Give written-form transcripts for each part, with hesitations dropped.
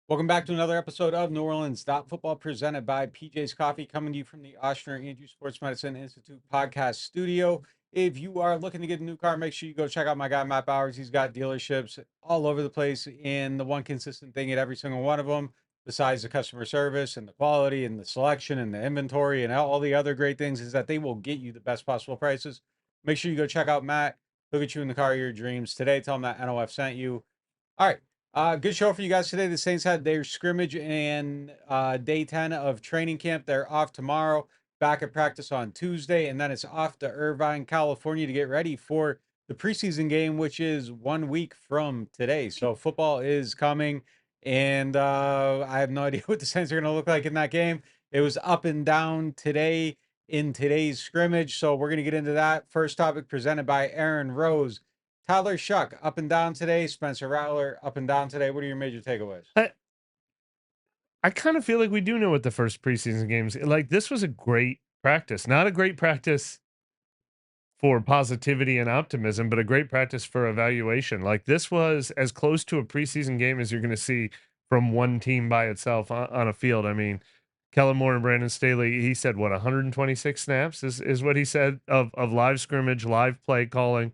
Welcome back to another episode of NewOrleans.Football presented by PJ's Coffee, coming to you from the Oshner Andrew Sports Medicine Institute podcast studio. If you are looking to get a new car, make sure you go check out my guy, Matt Bowers. He's got dealerships all over the place, and the one consistent thing at every single one of them, besides the customer service and the quality and the selection and the inventory and all the other great things, is that they will get you the best possible prices. Make sure you go check out Matt. He'll get you in the car of your dreams today. Tell him that NOF sent you. All right. Good show for you guys today. The Saints had their scrimmage and day 10 of training camp. They're off tomorrow, back at practice on Tuesday, and then it's off to Irvine, California to get ready for the preseason game, which is 1 week from today. So football is coming, and I have no idea what the Saints are going to look like in that game. It was up and down today in today's scrimmage, so we're going to get into that. First topic presented by Aaron Rose. Tyler Shuck, up and down today. Spencer Rattler, up and down today. What are your major takeaways? I kind of feel like we do know what the first preseason games like. This was a great practice, not a great practice for positivity and optimism, but a great practice for evaluation. Like this was as close to a preseason game as you're going to see from one team by itself on a field. I mean, Kellen Moore and Brandon Staley, he said what 126 snaps is what he said of live scrimmage, live play calling,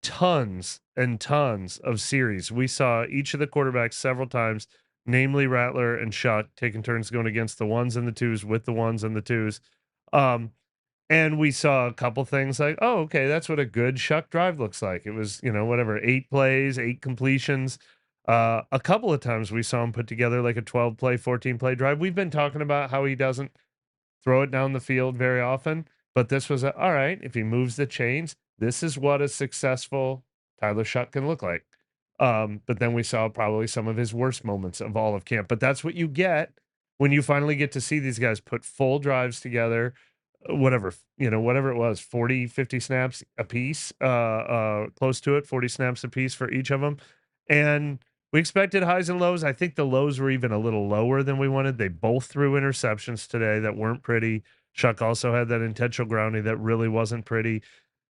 tons and tons of series. We saw each of the quarterbacks several times, namely Rattler and Shuck, taking turns going against the ones and the twos with the ones and the twos. And we saw a couple things like, oh, okay, that's what a good Shuck drive looks like. It was, whatever, 8 plays, 8 completions. A couple of times we saw him put together like a 12 play, 14 play drive. We've been talking about how he doesn't throw it down the field very often, but this was all right. If he moves the chains, this is what a successful Tyler Shuck can look like. But then we saw probably some of his worst moments of all of camp. But that's what you get when you finally get to see these guys put full drives together, whatever, whatever it was, 40, 50 snaps a piece, close to it, 40 snaps a piece for each of them. And we expected highs and lows. I think the lows were even a little lower than we wanted. They both threw interceptions today that weren't pretty. Shuck also had that intentional grounding that really wasn't pretty.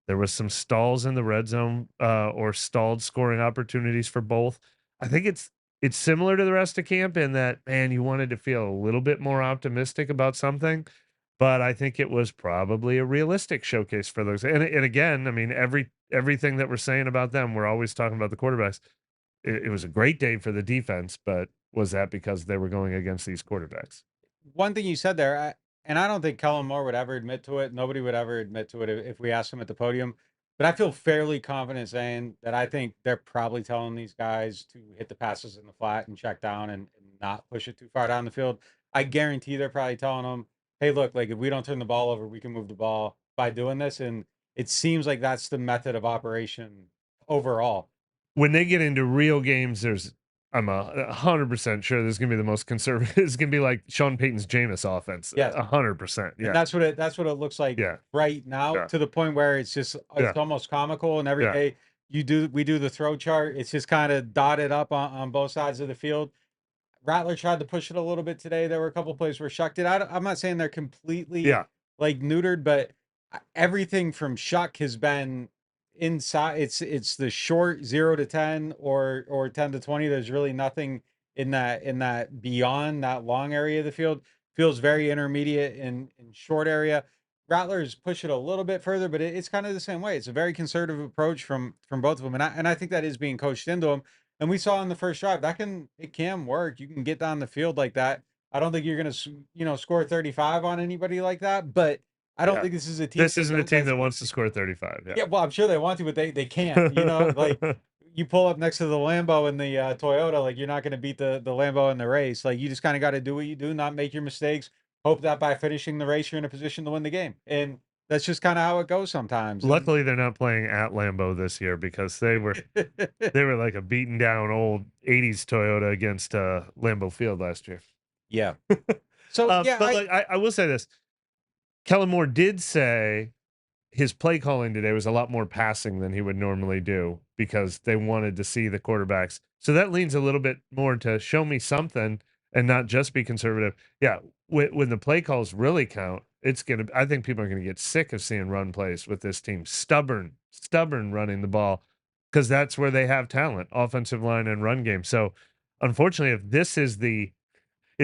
There was some stalls in the red zone, or stalled scoring opportunities for both. I think it's similar to the rest of camp in that, man, you wanted to feel a little bit more optimistic about something, but I think it was probably a realistic showcase for those. And again, I mean, everything that we're saying about them, we're always talking about the quarterbacks. It was a great day for the defense, but was that because they were going against these quarterbacks? One thing you said there, and I don't think Kellen Moore would ever admit to it. Nobody would ever admit to it if we asked him at the podium. But I feel fairly confident saying that I think they're probably telling these guys to hit the passes in the flat and check down and not push it too far down the field. I guarantee they're probably telling them, hey, look, like if we don't turn the ball over, we can move the ball by doing this. And it seems like that's the method of operation overall. When they get into real games, I'm 100% sure there's gonna be the most conservative. It's gonna be like Sean Payton's Jameis offense. Yes. 100%. And Yeah. that's what it looks like Yeah. right now, Yeah. to the point where it's Yeah. almost comical, and every Yeah. day we do the throw chart, it's just kinda dotted up on both sides of the field. Rattler tried to push it a little bit today. There were a couple plays where Shuck did. I'm not saying they're completely, Yeah. like, neutered, but everything from Shuck has been inside. It's the short 0 to 10 or 10 to 20. There's really nothing in that beyond that long area of the field. Feels very intermediate in short area. Rattlers push it a little bit further, but it's kind of the same way. It's a very conservative approach from both of them, and I think that is being coached into them. And we saw in the first drive that it can work. You can get down the field like that. I don't think you're going to score 35 on anybody like that, but I don't Yeah. think this is a team This isn't a team that wants to score 35. yeah, well, I'm sure they want to, but they can't. Like, Yeah. you pull up next to the Lambo and the Toyota, like, you're not going to beat the Lambo in the race. Like, you just kind of got to do what you do, not make your mistakes, hope that by finishing the race you're in a position to win the game. And that's just kind of how it goes sometimes. And Luckily, they're not playing at Lambeau this year because they were like a beaten down old 80s Toyota against Lambeau Field last year. yeah. So yeah, But like I will say this. Kellen Moore did say his play calling today was a lot more passing than he would normally do because they wanted to see the quarterbacks. So that leans a little bit more to show me something and not just be conservative. Yeah, when the play calls really count, I think people are gonna get sick of seeing run plays with this team. Stubborn running the ball because that's where they have talent, offensive line and run game. So unfortunately, if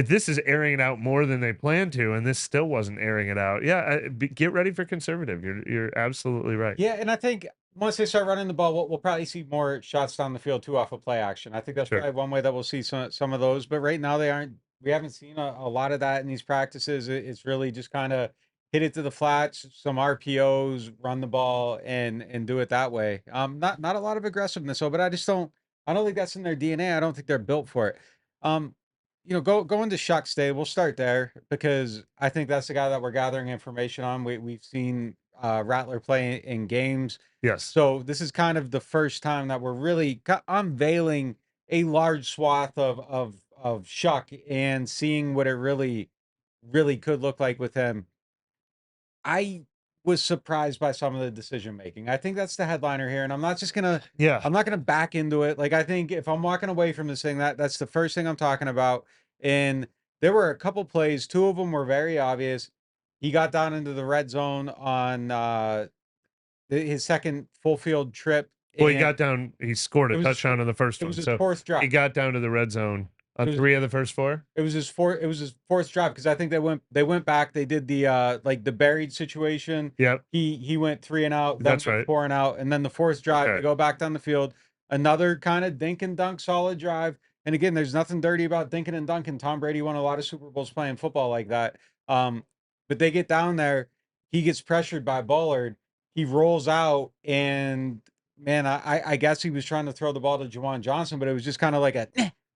this is airing it out more than they plan to, and this still wasn't airing it out, yeah, get ready for conservative. You're absolutely right. Yeah, and I think once they start running the ball, we'll probably see more shots down the field too off of play action. I think that's Sure. probably one way that we'll see some of those. But right now they aren't. We haven't seen a lot of that in these practices. It's really just kind of hit it to the flats, some RPOs, run the ball, and do it that way. Not a lot of aggressiveness, though. But I don't think that's in their DNA. I don't think they're built for it. Um, go into Shuck Day. We'll start there because I think that's the guy that we're gathering information on. We've seen Rattler play in games. Yes. So this is kind of the first time that we're really unveiling a large swath of Shuck and seeing what it really could look like with him. I was surprised by some of the decision making. I think that's the headliner here, and Yeah. I'm not gonna back into it. Like I think if I'm walking away from this thing, that's the first thing I'm talking about. And there were a couple plays, two of them were very obvious. He got down into the red zone on his second full field trip, Well, and he scored a it was his, touchdown on the first it was one. his So fourth he drive. got down to the red zone It on was 3 of the first 4. it was his fourth drive because I think they went back. They did the like the buried situation. Yep. He went 3 and out, then That's went right. 4 and out, and then the fourth drive they Okay. go back down the field. Another kind of dink and dunk solid drive. And again, there's nothing dirty about dinking and dunking. Tom Brady won a lot of Super Bowls playing football like that. Um, but they get down there, he gets pressured by Bullard. He rolls out, and man, I guess he was trying to throw the ball to Juwan Johnson, but it was just kind of like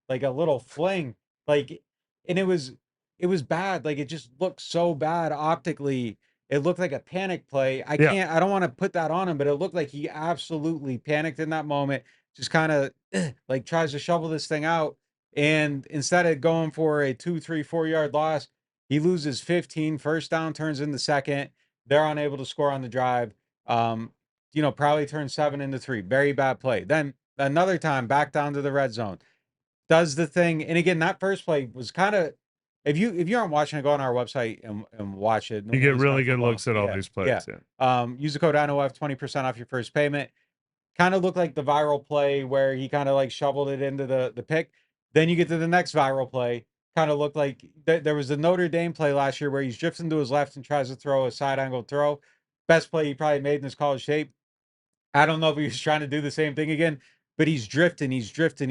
like a little fling. Like, and it was bad. Like it just looked so bad optically. It looked like a panic play. Yeah. I don't want to put that on him, but it looked like he absolutely panicked in that moment. Just kind of like tries to shovel this thing out. And instead of going for a 2, 3, 4 yard loss, he loses 15. First down turns into second. They're unable to score on the drive. Um, probably turns 7 into 3. Very bad play. Then another time back down to the red zone, does the thing. And again, that first play was kind of, if you aren't watching it, go on our website and watch it. You get really good NewOrleans.Football. looks at all Yeah. these Yeah. plays. Yeah. Use the code NOF 20% off your first payment. Kind of looked like the viral play where he kind of like shoveled it into the pick. Then you get to the next viral play. Kind of looked like there was the Notre Dame play last year where he's drifting to his left and tries to throw a side angle throw. Best play he probably made in his college shape. I don't know if he was trying to do the same thing again, but he's drifting, he's drifting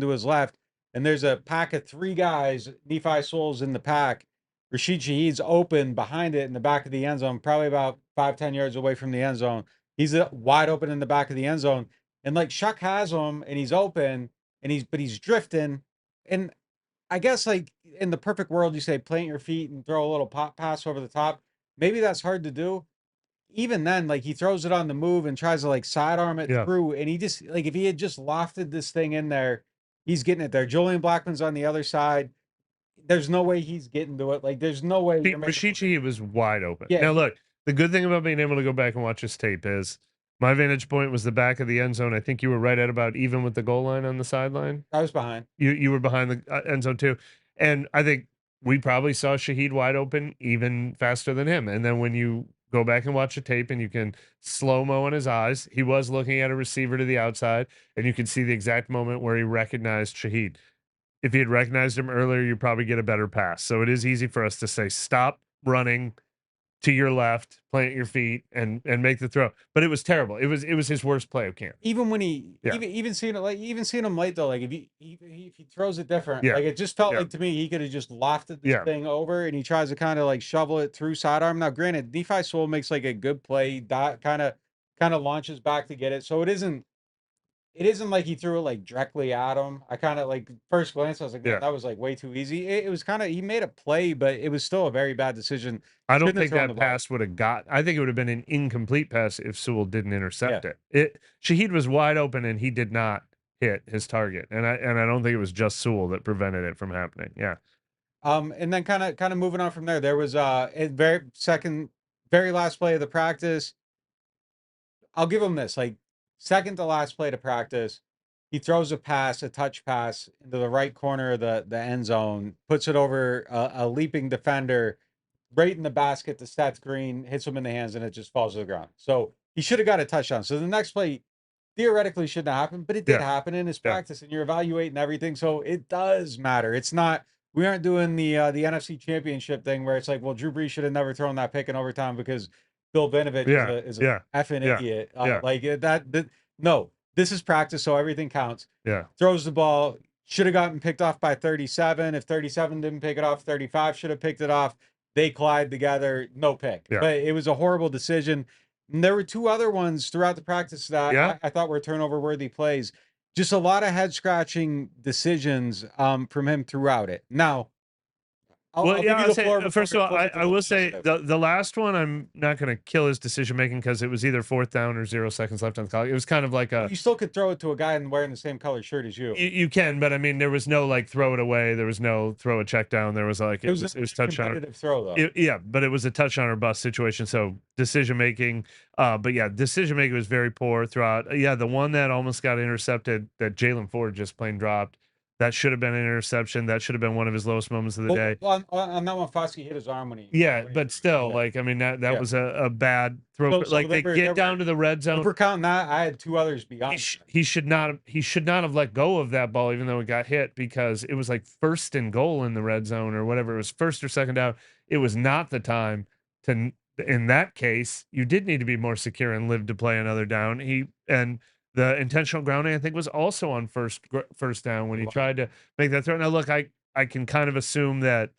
to his left. And there's a pack of 3 guys, Nephi Souls in the pack. Rashid Shaheed's open behind it in the back of the end zone, probably about 5, 10 yards away from the end zone. He's wide open in the back of the end zone. And like Shuck has him and he's open and he's drifting. And I guess like in the perfect world, you say plant your feet and throw a little pop pass over the top. Maybe that's hard to do. Even then, like he throws it on the move and tries to like sidearm it Yeah. through, and he just like if he had just lofted this thing in there, he's getting it there. Julian Blackman's on the other side. There's no way he's getting to it. Like there's no way you're making. Rashid Shaheed was wide open. Yeah, Now, look, the good thing about being able to go back and watch this tape is my vantage point was the back of the end zone. I think you were right at about even with the goal line on the sideline. I was behind. You were behind the end zone too, and I think we probably saw Shaheed wide open even faster than him. And then when you go back and watch the tape and you can slow mo in his eyes, he was looking at a receiver to the outside, and you can see the exact moment where he recognized Shaheed. If he had recognized him earlier, you probably get a better pass. So it is easy for us to say, stop running to your left, plant your feet, and make the throw. But it was terrible. It was his worst play of camp. Even when Yeah. even seeing it like even seeing him late though, like if he throws it different, Yeah. like it just felt Yeah. like to me he could have just lofted this Yeah. thing over and he tries to kind of like shovel it through sidearm. Now, granted, Nephi Soul makes like a good play, dot kind of launches back to get it. So it isn't like he threw it like directly at him. I kind of like first glance, I was like, man, Yeah. that was like way too easy. It was kind of he made a play, but it was still a very bad decision. I don't Shouldn't have think thrown that the ball. pass would have got. I think it would have been an incomplete pass if Sewell didn't intercept Yeah. it. Shaheed was wide open and he did not hit his target. And I don't think it was just Sewell that prevented it from happening. Yeah. And then kind of moving on from there, there was a very last play of the practice. I'll give him this, like second to last play to practice. He throws a pass, a touch pass into the right corner of the end zone, puts it over a leaping defender right in the basket to Seth Green, hits him in the hands, and it just falls to the ground. So he should have got a touchdown. So the next play, theoretically shouldn't happen, but it did Yeah. happen in his Yeah. practice, and you're evaluating everything, so it does matter. It's not we aren't doing the NFC Championship thing where it's like, well, Drew Brees should have never thrown that pick in overtime because Bill Vinovich Yeah. is a Yeah. effing Yeah. idiot. Yeah. That no, this is practice, so everything counts. Yeah. Throws the ball, should have gotten picked off by 37. If 37 didn't pick it off, 35 should have picked it off. They collide together, no pick. Yeah. But it was a horrible decision. And there were two other ones throughout the practice that Yeah. I thought were turnover worthy plays. Just a lot of head scratching decisions from him throughout it. Now, Well, I'll yeah, give you I'll the say, floor before first of we all, flip it to I the will say positive. the last one, I'm not going to kill his decision making because it was either 4th down or 0 seconds left on the clock. It was kind of like Well, you still could throw it to a guy wearing the same color shirt as you. you can, but I mean, there was no like throw it away. There was no throw a check down. There was like It was a it was touchdown. competitive throw, though. Yeah, but it was a touchdown or bust situation. So decision making, but yeah, decision making was very poor throughout. Yeah, the one that almost got intercepted that Jalen Ford just plain dropped. That should have been an interception. That should have been one of his lowest moments of the day. On that one, Foskey hit his arm when he. Yeah, when he but still, yeah. like, I mean, that Yeah. was a bad throw. So Like, they get down to the red If zone. we're counting that, I had two others beyond. He should not have let go of that ball, even though it got hit, because it was like 1st and goal in the red zone or whatever. It was 1st or 2nd down. It was not the time to. In that case, you did need to be more secure and live to play another down. And the intentional grounding, I think, was also on first down when he tried to make that throw. Now, look, I can kind of assume that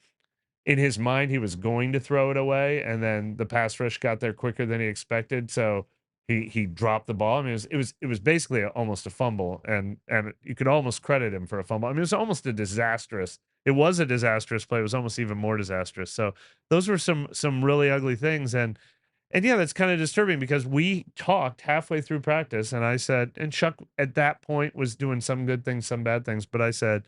in his mind he was going to throw it away, and then the pass rush got there quicker than he expected, so he dropped the ball. I mean, it was basically almost a fumble, and you could almost credit him for a fumble. I mean, it was almost a disastrous. It was a disastrous play. It was almost even more disastrous. So those were some really ugly things, and yeah, that's kind of disturbing because we talked halfway through practice, and I said, and Chuck at that point was doing some good things, some bad things, but I said,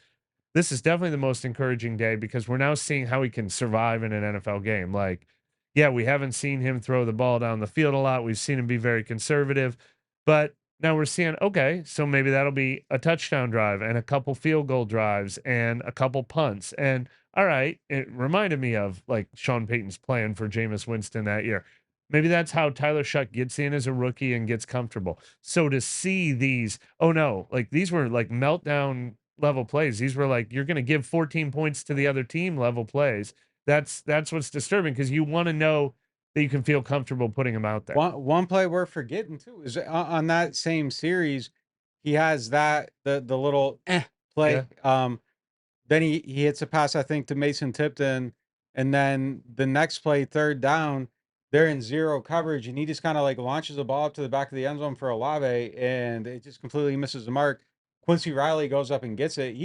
this is definitely the most encouraging day because we're now seeing how he can survive in an NFL game. Like, yeah, we haven't seen him throw the ball down the field a lot. We've seen him be very conservative, but now we're seeing, okay, so maybe that'll be a touchdown drive and a couple field goal drives and a couple punts. And all right, it reminded me of like Sean Payton's plan for Jameis Winston that year. Maybe that's how Tyler Shuck gets in as a rookie and gets comfortable. So to see these, oh no, like these were like meltdown level plays. These were like you're going to give 14 points to the other team level plays. That's what's disturbing because you want to know that you can feel comfortable putting them out there. One play we're forgetting too is on that same series, he has the little play. Yeah. Then he hits a pass, I think, to Mason Tipton, and then the next play, 3rd down, they're in zero coverage, and he just kind of like launches the ball up to the back of the end zone for Olave, and it just completely misses the mark. Quincy Riley goes up and gets it.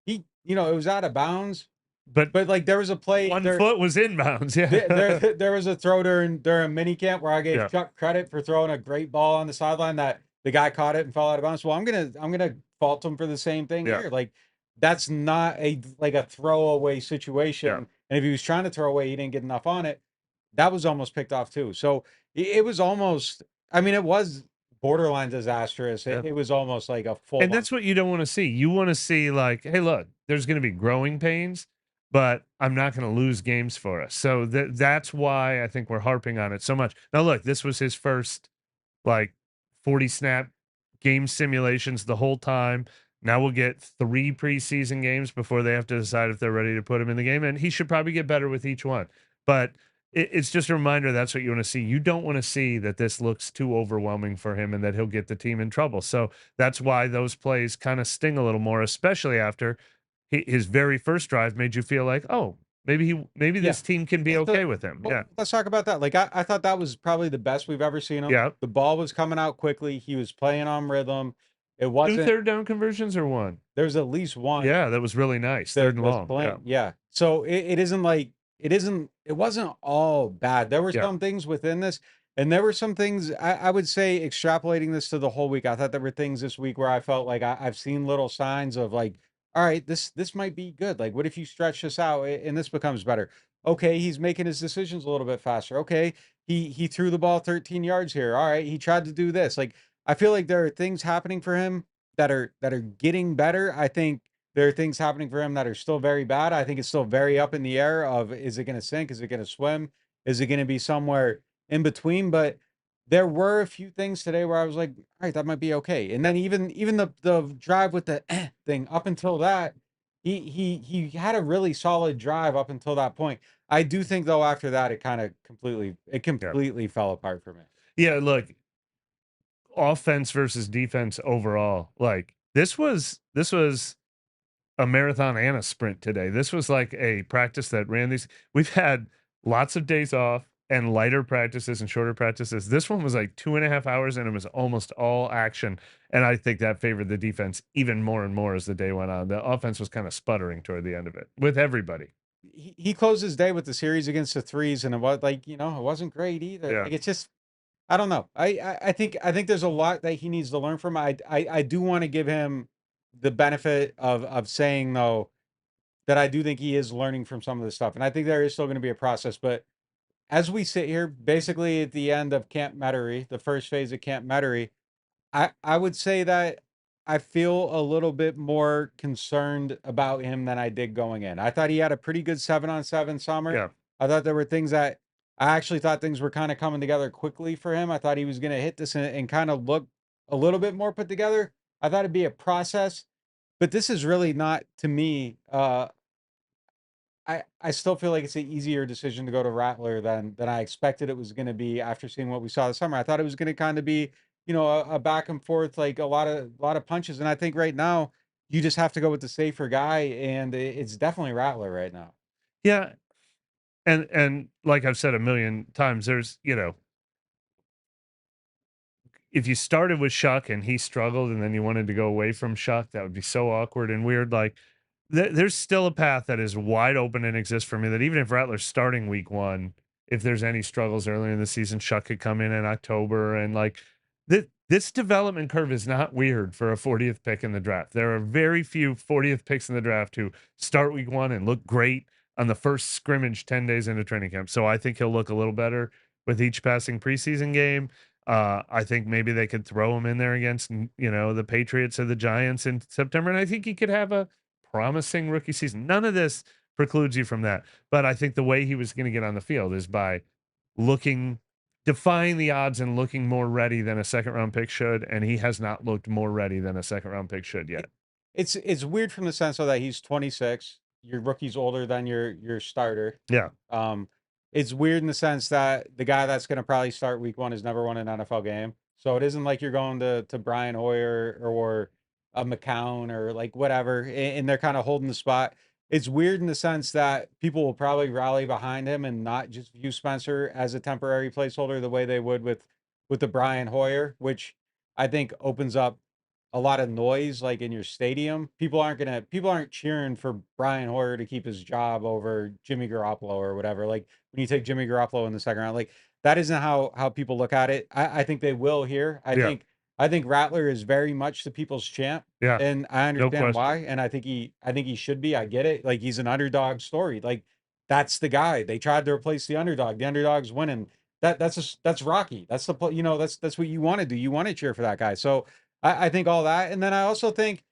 It was out of bounds, But like there was a play one there. foot was inbounds. Yeah. There was a throw during minicamp where I gave Yeah. Chuck credit for throwing a great ball on the sideline that the guy caught it and fell out of bounds. Well, I'm gonna fault him for the same thing Yeah. here. Like that's not a throwaway situation. Yeah. And if he was trying to throw away, he didn't get enough on it. That was almost picked off too. So it was almost. I mean, it was borderline disastrous. Yeah. It was almost like a full. And that's what you don't want to see. You want to see like, hey, look, there's going to be growing pains, but I'm not going to lose games for us. So that's why I think we're harping on it so much. Now, look, this was his first like 40 snap game simulations the whole time. Now we'll get 3 preseason games before they have to decide if they're ready to put him in the game. And he should probably get better with each one. But it's just a reminder that's what you want to see. You don't want to see that this looks too overwhelming for him and that he'll get the team in trouble. So that's why those plays kind of sting a little more, especially after his very first drive made you feel like, oh, maybe this team can be okay with him. Well, Yeah. let's talk about that. Like I thought that was probably the best we've ever seen him. Yeah. The ball was coming out quickly. He was playing on rhythm. It 2 wasn't. 3rd down conversions or 1? There's at least one. Yeah, that was really nice. That 3rd and was long. playing. Yeah. Yeah. So it isn't like it wasn't all bad. There were Yeah. some things within this, and there were some things I would say extrapolating this to the whole week. I thought there were things this week where I felt like I've seen little signs of like, all right, this might be good. Like, what if you stretch this out and this becomes better? Okay, he's making his decisions a little bit faster. Okay, he threw the ball 13 yards here. All right, he tried to do this. Like, I feel like there are things happening for him that are getting better. I think there are things happening for him that are still very bad. I think it's still very up in the air of is it going to sink? Is it going to swim? Is it going to be somewhere in between? But there were a few things today where I was like, all right, that might be okay. And then even the drive with the thing up until that, he had a really solid drive up until that point. I do think though after that it kind of Yeah. completely fell apart for me. Yeah, look, offense versus defense overall, like this was a marathon and a sprint today. This was like a practice that ran these. We've had lots of days off and lighter practices and shorter practices. This one was like 2.5 hours and it was almost all action. And I think that favored the defense even more and more as the day went on. The offense was kind of sputtering toward the end of it with everybody. He closed his day with the series against the threes, and it was like, it wasn't great either. Yeah. Like it's just I don't know. I think there's a lot that he needs to learn from. I do want to give him the benefit of saying though that I do think he is learning from some of the stuff, and I think there is still going to be a process. But as we sit here, basically at the end of Camp Metairie, the first phase of Camp Metairie, I would say that I feel a little bit more concerned about him than I did going in. I thought he had a pretty good 7-on-7 summer. Yeah. I thought there were things that I actually thought things were kind of coming together quickly for him. I thought he was going to hit this and kind of look a little bit more put together. I thought it'd be a process, but this is really not to me. I still feel like it's an easier decision to go to Rattler than I expected it was going to be after seeing what we saw this summer. I thought it was going to kind of be, a back and forth, like a lot of punches. And I think right now you just have to go with the safer guy, and it's definitely Rattler right now. Yeah. And like I've said a million times, there's, if you started with Shuck and he struggled and then you wanted to go away from Shuck, that would be so awkward and weird. Like there's still a path that is wide open and exists for me that even if Rattler's starting week one, if there's any struggles earlier in the season, Shuck could come in October. And like this development curve is not weird for a 40th pick in the draft. There are very few 40th picks in the draft who start week one and look great on the first scrimmage 10 days into training camp. So I think he'll look a little better with each passing preseason game. I think maybe they could throw him in there against, the Patriots or the Giants in September. And I think he could have a promising rookie season. None of this precludes you from that. But I think the way he was going to get on the field is by defying the odds and looking more ready than a second round pick should. And he has not looked more ready than a second round pick should yet. It's weird from the sense of that he's 26. Your rookie's older than your starter. Yeah. It's weird in the sense that the guy that's going to probably start week one has never won an NFL game. So it isn't like you're going to Brian Hoyer or a McCown or like whatever, and they're kind of holding the spot. It's weird in the sense that people will probably rally behind him and not just view Spencer as a temporary placeholder the way they would with the Brian Hoyer, which I think opens up a lot of noise like in your stadium. People aren't cheering for Brian Hoyer to keep his job over Jimmy Garoppolo or whatever. Like when you take Jimmy Garoppolo in the second round, like that isn't how people look at it. I think they will here. I Yeah. think I think Rattler is very much the people's champ. Yeah. And I No understand question. why. And I think he should be. I get it. Like he's an underdog story. Like that's the guy. They tried to replace the underdog. The underdog's winning. That's Rocky. That's that's what you want to do. You want to cheer for that guy. So I think all that. And then I also think,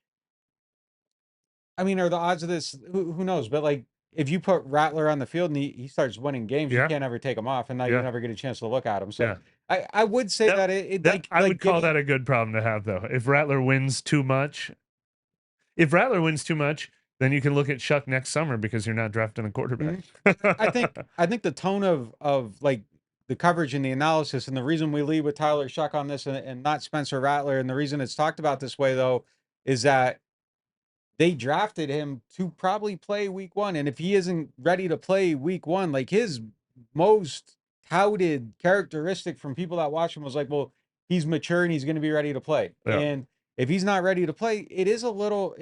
I mean, are the odds of this, who knows? But like, if you put Rattler on the field and he starts winning games, you Yeah. can't ever take him off. And now you Yeah. never get a chance to look at him. So Yeah. I would say that it That I would call give that a good problem to have, though. If Rattler wins too much, then you can look at Shuck next summer because you're not drafting a quarterback. Mhm. I think the tone of like the coverage and the analysis, and the reason we lead with Tyler Shuck on this and not Spencer Rattler, and the reason it's talked about this way though, is that they drafted him to probably play week one. And if he isn't ready to play week one, like his most touted characteristic from people that watch him was like, well, he's mature and he's going to be ready to play. Yeah. And if he's not ready to play, it is a little,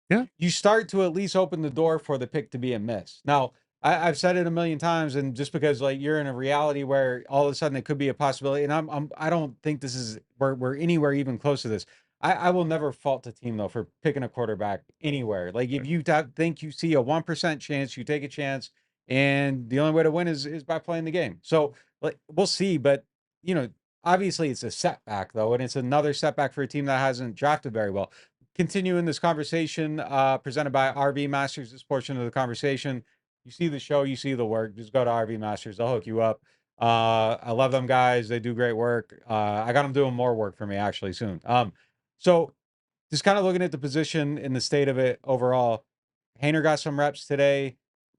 Yeah. you start to at least open the door for the pick to be a miss. Now, I've said it a million times, and just because like you're in a reality where all of a sudden it could be a possibility, and I don't think this is we're anywhere even close to this. I will never fault the team though for picking a quarterback anywhere. Like if you think you see a 1% chance, you take a chance, and the only way to win is by playing the game. So like we'll see, but you know, obviously it's a setback though, and it's another setback for a team that hasn't drafted very well. Continuing this conversation, presented by RV Masters. This portion of the conversation, you see the show, you see the work. Just go to RV Masters; they'll hook you up. I love them guys. They do great work. I got them doing more work for me actually soon. So just kind of looking at the position and the state of it overall. Hayner got some reps today.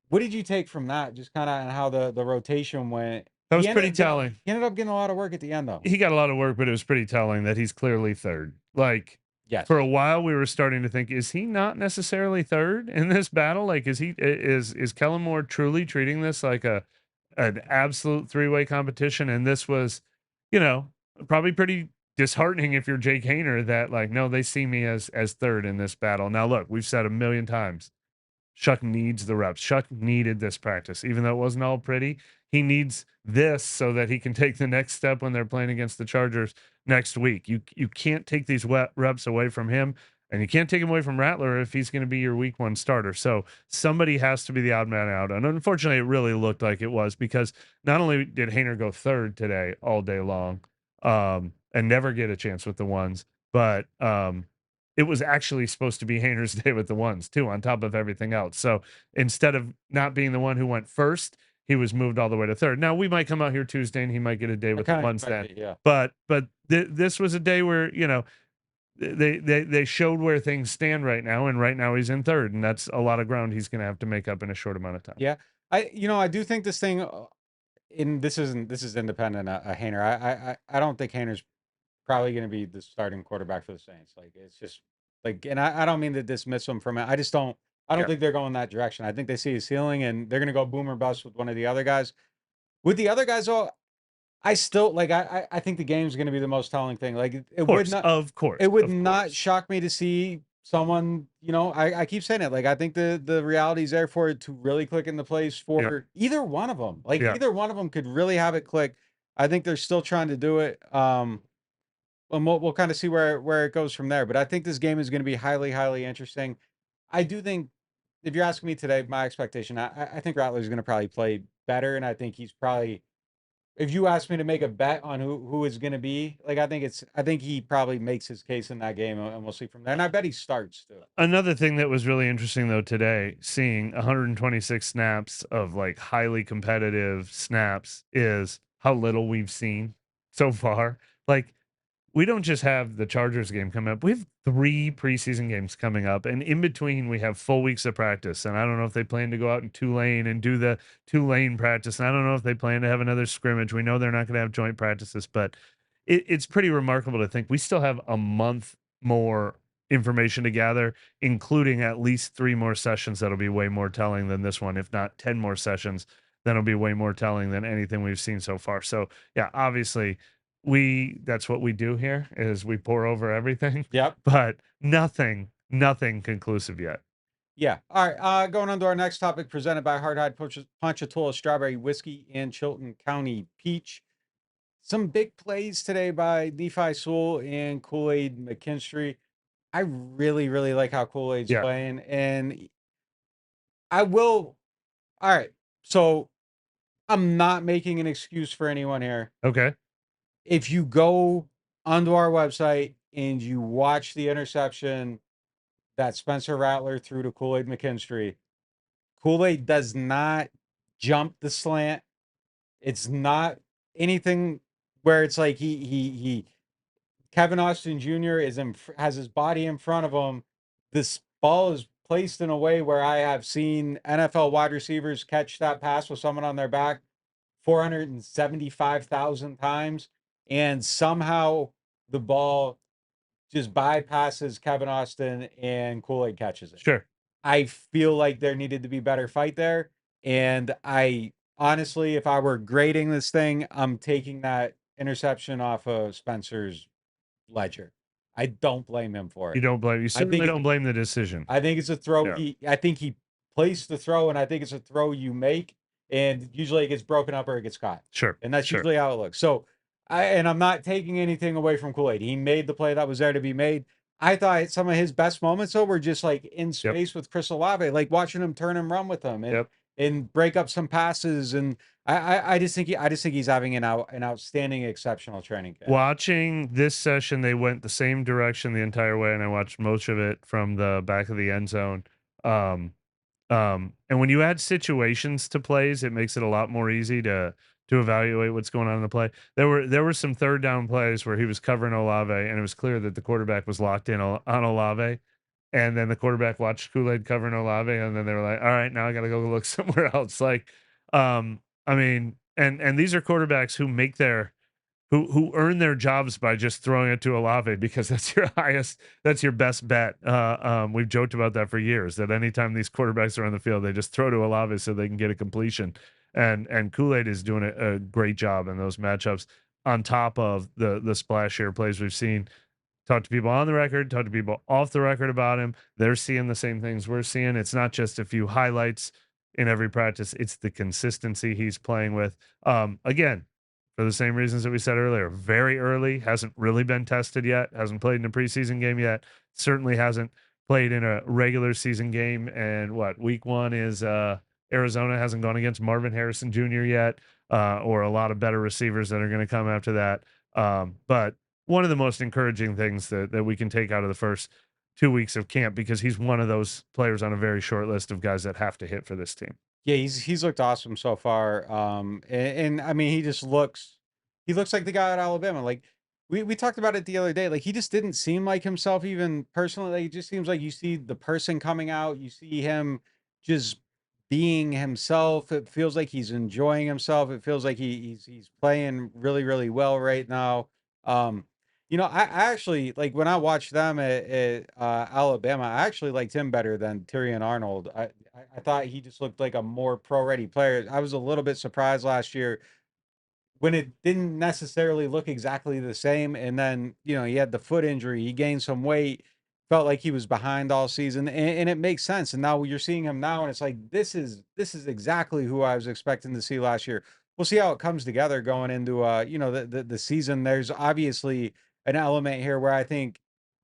What did you take from that? Just kind of how the rotation went. That was pretty telling. He ended up getting a lot of work at the end though. He got a lot of work, but it was pretty telling that he's clearly third. Like, Yes. for a while, we were starting to think, is he not necessarily third in this battle? Like, is Kellen Moore truly treating this like an absolute three-way competition? And this was, you know, probably pretty disheartening if you're Jake Hayner that, like, no, they see me as third in this battle. Now, look, we've said a million times, Shuck needs the reps. Shuck needed this practice, even though it wasn't all pretty. He needs this so that he can take the next step when they're playing against the Chargers next week. You can't take these reps away from him, and you can't take him away from Rattler if he's going to be your week one starter. So somebody has to be the odd man out. And unfortunately, it really looked like it was, because not only did Hayner go third today all day long, and never get a chance with the ones, but it was actually supposed to be Hayner's day with the ones too, on top of everything else. So instead of not being the one who went first, he was moved all the way to third. Now we might come out here Tuesday and he might get a day I with the kind of ones then. expected, yeah. But this was a day where, you know, they showed where things stand right now, and right now he's in third, and that's a lot of ground he's going to have to make up in a short amount of time. Yeah. I do think this thing in this is independent Hayner. I don't think Hayner's probably going to be the starting quarterback for the Saints. Like it's just like, and I don't mean to dismiss him from it. I don't Yeah. think they're going that direction. I think they see his ceiling and they're going to go boom or bust with one of the other guys. With the other guys, though, I still like. I think the game's going to be the most telling thing. Like Of course, it would of not course. shock me to see someone. I keep saying it. Like I think the reality's there for it to really click into place Yeah. for either one of them. Like Yeah. either one of them could really have it click. I think they're still trying to do it. And we'll kind of see where it goes from there. But I think this game is going to be highly, highly interesting. I do think if you're asking me today, my expectation, I think Rattler's going to probably play better, and I think he's probably. If you ask me to make a bet on who is going to be, like I think he probably makes his case in that game, and we'll see from there. And I bet he starts too. Another thing that was really interesting though today, seeing 126 snaps of like highly competitive snaps, is how little we've seen so far. Like, we don't just have the Chargers game coming up. We have 3 preseason games coming up, and in between we have full weeks of practice. And I don't know if they plan to go out in Tulane and do the Tulane practice. And I don't know if they plan to have another scrimmage. We know they're not going to have joint practices, but it's pretty remarkable to think we still have a month more information to gather, including at least 3 more sessions that'll be way more telling than this one, if not 10 more sessions that'll be way more telling than anything we've seen so far. So yeah, obviously that's what we do here, is we pour over everything, Yep. but nothing conclusive yet. Yeah. All right. Going on to our next topic, presented by Hardhide Ponchatoula Strawberry Whiskey and Chilton County Peach. Some big plays today by Nephi Sewell and Kool-Aid McKinstry. I really, really like how Kool-Aid's Yeah. playing, and I will. All right. So I'm not making an excuse for anyone here. Okay. If you go onto our website and you watch the interception that Spencer Rattler threw to Kool-Aid McKinstry, Kool-Aid does not jump the slant. It's not anything where it's like he Kevin Austin Jr. has his body in front of him. This ball is placed in a way where I have seen NFL wide receivers catch that pass with someone on their back 475,000 times, and somehow the ball just bypasses Kevin Austin and Kool-Aid catches it. Sure. I feel like there needed to be better fight there. And I honestly, if I were grading this thing, I'm taking that interception off of Spencer's ledger. I don't blame him for You it. don't blame you I think certainly don't blame the decision. I think it's a throw. Yeah. I think he placed the throw, and I think it's a throw you make, and usually it gets broken up or it gets caught. Sure. And that's Sure. usually how it looks. So I'm not taking anything away from Kool-Aid. He made the play that was there to be made. I thought some of his best moments though were just like in space with Chris Olave, like watching him turn and run with him and break up some passes. And I just think he's having an outstanding, exceptional training camp. Watching this session, they went the same direction the entire way, and I watched most of it from the back of the end zone. And when you add situations to plays, it makes it a lot more easy to to evaluate what's going on in the play. There were some third down plays where he was covering Olave, and it was clear that the quarterback was locked in on Olave. And then the quarterback watched Kool-Aid covering Olave, and then they were like, all right, now I got to go look somewhere else. Like, I mean, and these are quarterbacks who make their who earn their jobs by just throwing it to Olave because that's your best bet. We've joked about that for years, that anytime these quarterbacks are on the field, they just throw to Olave so they can get a completion. And Kool-Aid is doing a great job in those matchups on top of the splash share plays we've seen. Talk to people on the record, talk to people off the record about him. They're seeing the same things we're seeing. It's not just a few highlights in every practice. It's the consistency he's playing with. Again, for the same reasons that we said earlier, very early, hasn't really been tested yet, hasn't played in a preseason game yet, certainly hasn't played in a regular season game. And week 1 is Arizona hasn't gone against Marvin Harrison Jr. yet, or a lot of better receivers that are going to come after that. But one of the most encouraging things that we can take out of the first 2 weeks of camp, because he's one of those players on a very short list of guys that have to hit for this team. Yeah, he's looked awesome so far. And I mean, he looks like the guy at Alabama. Like we talked about it the other day. Like he just didn't seem like himself, even personally. Like, it just seems like you see the person coming out. You see him just being himself. It feels like he's enjoying himself. It feels like he's playing really, really well right now. I actually, like, when I watched them at Alabama, I actually liked him better than Tyrion Arnold. I thought he just looked like a more pro-ready player. I was a little bit surprised last year when it didn't necessarily look exactly the same. And then, he had the foot injury. He gained some weight, felt like he was behind all season. And it makes sense. And now you're seeing him now, and it's like, this is exactly who I was expecting to see last year. We'll see how it comes together going into the season. There's obviously an element here where I think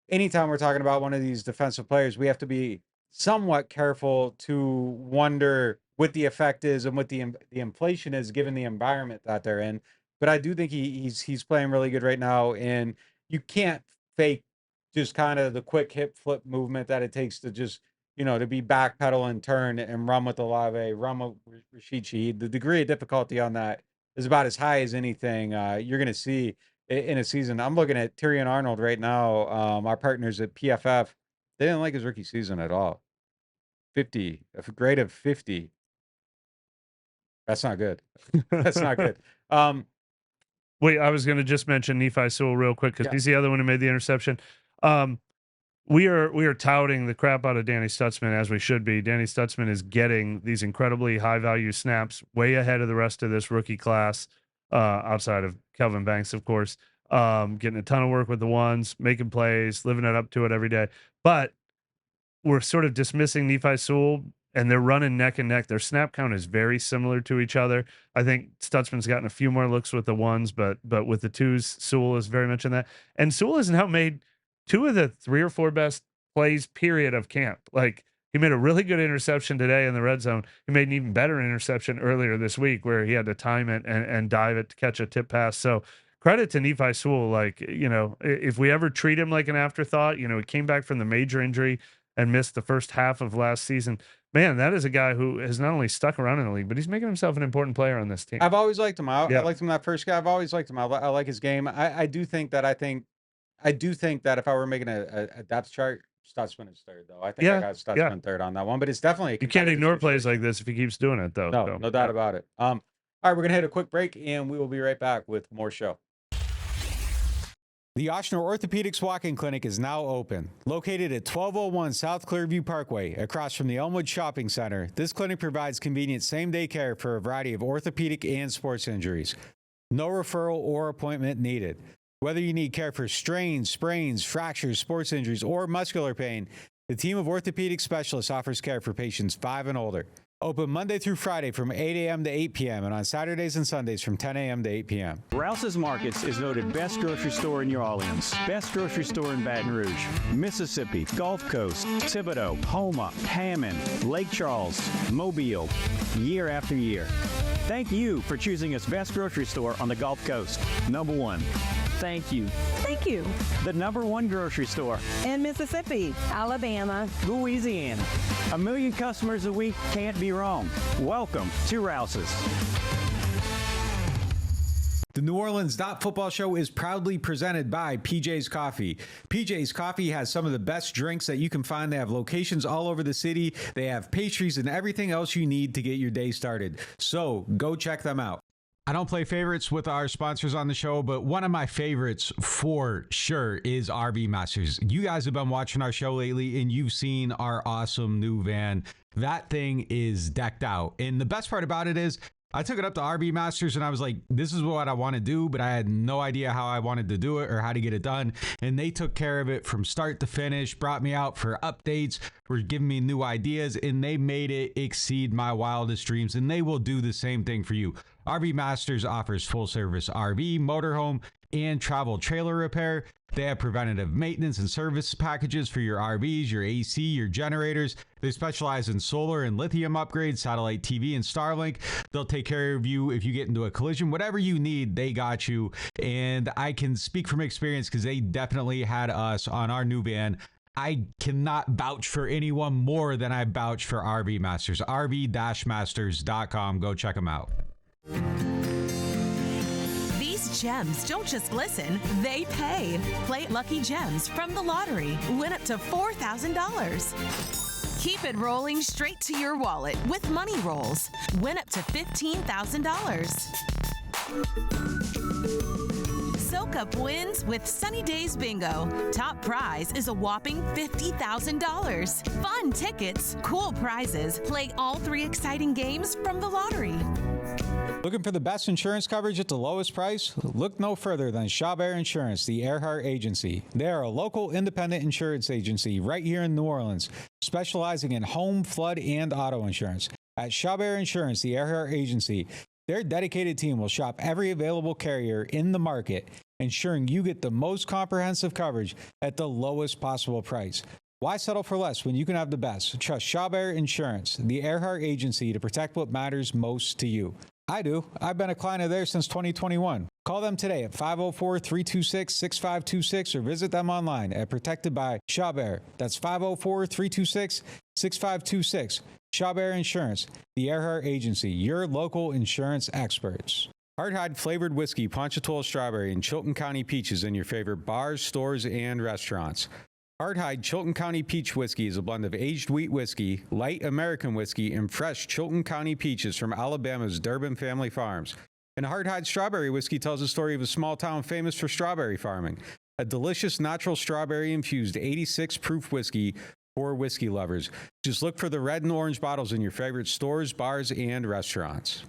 anytime we're talking about one of these defensive players, we have to be somewhat careful to wonder what the effect is and what the inflation is given the environment that they're in. But I do think he's playing really good right now, and you can't fake just kind of the quick hip flip movement that it takes to just to be backpedal and turn and run with Olave, run with Rashid Shaheed. The degree of difficulty on that is about as high as anything you're going to see in a season. I'm looking at Tyrion Arnold right now. Our partners at PFF, they didn't like his rookie season at all. 50, a grade of 50. That's not good. That's not good. Wait, I was going to just mention Nephi Sewell real quick because he's the other one who made the interception. We are touting the crap out of Danny Stutzman, as we should be. Danny Stutzman is getting these incredibly high value snaps, way ahead of the rest of this rookie class, outside of Kelvin Banks, of course. Getting a ton of work with the ones, making plays, living it up to it every day. But we're sort of dismissing Nephi Sewell, and they're running neck and neck. Their snap count is very similar to each other. I think Stutzman's gotten a few more looks with the ones, but with the twos, Sewell is very much in that. And Sewell has now made 2 of the 3 or 4 best plays, period, of camp. Like, he made a really good interception today in the red zone. He made an even better interception earlier this week where he had to time it and dive it to catch a tip pass. So credit to Nephi Sewell. Like, if we ever treat him like an afterthought, he came back from the major injury and missed the first half of last season. Man, that is a guy who has not only stuck around in the league, but he's making himself an important player on this team. I've always liked him. I liked him that first guy. I've always liked him. I like his game. I do think that if I were making a depth chart, Stutzman is third, though. I think I got Stutzman third on that one, but it's definitely you can't ignore plays like this if he keeps doing it, though. No doubt about it. All right, we're gonna hit a quick break, and we will be right back with more show. The Ochsner Orthopedics Walk-In Clinic is now open. Located at 1201 South Clearview Parkway, across from the Elmwood Shopping Center, this clinic provides convenient same-day care for a variety of orthopedic and sports injuries. No referral or appointment needed. Whether you need care for strains, sprains, fractures, sports injuries, or muscular pain, the team of orthopedic specialists offers care for patients 5 and older. Open Monday through Friday from 8 a.m. to 8 p.m. and on Saturdays and Sundays from 10 a.m. to 8 p.m. Rouse's Markets is voted best grocery store in New Orleans, best grocery store in Baton Rouge, Mississippi, Gulf Coast, Thibodaux, Houma, Hammond, Lake Charles, Mobile, year after year. Thank you for choosing us best grocery store on the Gulf Coast. Number 1. Thank you. Thank you. The number 1 grocery store In Mississippi, Alabama, Louisiana. 1 million customers a week can't be wrong. Welcome to Rouse's. The NewOrleans.Football show is proudly presented by PJ's Coffee. PJ's Coffee has some of the best drinks that you can find. They have locations all over the city. They have pastries and everything else you need to get your day started. So go check them out. I don't play favorites with our sponsors on the show, but one of my favorites for sure is RV Masters. You guys have been watching our show lately and you've seen our awesome new van. That thing is decked out. And the best part about it is I took it up to RV Masters and I was like, this is what I want to do, but I had no idea how I wanted to do it or how to get it done. And they took care of it from start to finish, brought me out for updates, were giving me new ideas, and they made it exceed my wildest dreams. And they will do the same thing for you. RV Masters offers full service RV, motorhome, and travel trailer repair. They have preventative maintenance and service packages for your RVs, your AC, your generators. They specialize in solar and lithium upgrades, satellite TV, and Starlink. They'll take care of you if you get into a collision. Whatever you need, they got you. And I can speak from experience because they definitely had us on our new van. I cannot vouch for anyone more than I vouch for RV Masters. RV-Masters.com. Go check them out. Gems don't just glisten, they pay. Play Lucky Gems from the lottery. Win up to $4,000. Keep it rolling straight to your wallet with Money Rolls. Win up to $15,000. Soak up wins with Sunny Days Bingo. Top prize is a whopping $50,000. Fun tickets, cool prizes. Play all 3 exciting games from the lottery. Looking for the best insurance coverage at the lowest price? Look no further than Schoolyard Insurance, the Earhart Agency. They are a local independent insurance agency right here in New Orleans, specializing in home, flood, and auto insurance. At Schoolyard Insurance, the Earhart Agency, their dedicated team will shop every available carrier in the market, ensuring you get the most comprehensive coverage at the lowest possible price. Why settle for less when you can have the best? Trust Schoolyard Insurance, the Earhart Agency, to protect what matters most to you. I do. I've been a client of theirs since 2021. Call them today at 504-326-6526 or visit them online at Protected by Schoolyard. That's 504-326-6526. Schoolyard Insurance, the Earhart Agency, your local insurance experts. Hardhide flavored whiskey, Ponchatoula strawberry, and Chilton County peaches in your favorite bars, stores, and restaurants. Hardhide Chilton County Peach Whiskey is a blend of aged wheat whiskey, light American whiskey, and fresh Chilton County peaches from Alabama's Durbin Family Farms. And Hardhide Strawberry Whiskey tells the story of a small town famous for strawberry farming. A delicious natural strawberry-infused 86-proof whiskey for whiskey lovers. Just look for the red and orange bottles in your favorite stores, bars, and restaurants.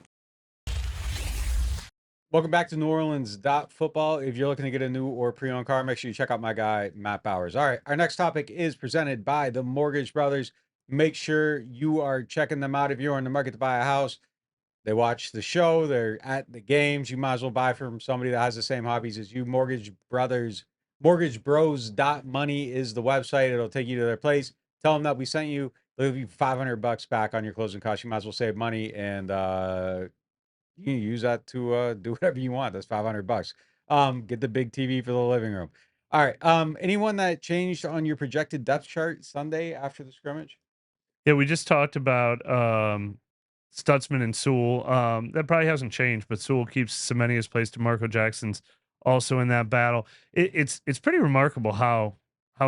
Welcome back to NewOrleans.Football. If you're looking to get a new or pre-owned car, make sure you check out my guy, Matt Bowers. All right, our next topic is presented by the Mortgage Brothers. Make sure you are checking them out if you're in the market to buy a house. They watch the show. They're at the games. You might as well buy from somebody that has the same hobbies as you. Mortgage Brothers, mortgagebros.money is the website. It'll take you to their place. Tell them that we sent you. They'll give you $500 back on your closing costs. You might as well save money and you can use that to do whatever you want. That's $500. Get the big TV for the living room. All right. Anyone that changed on your projected depth chart Sunday after the scrimmage? Yeah, we just talked about Stutzman and Sewell. That probably hasn't changed, but Sewell keeps Semenia's place. DeMarco Jackson's also in that battle. It's pretty remarkable how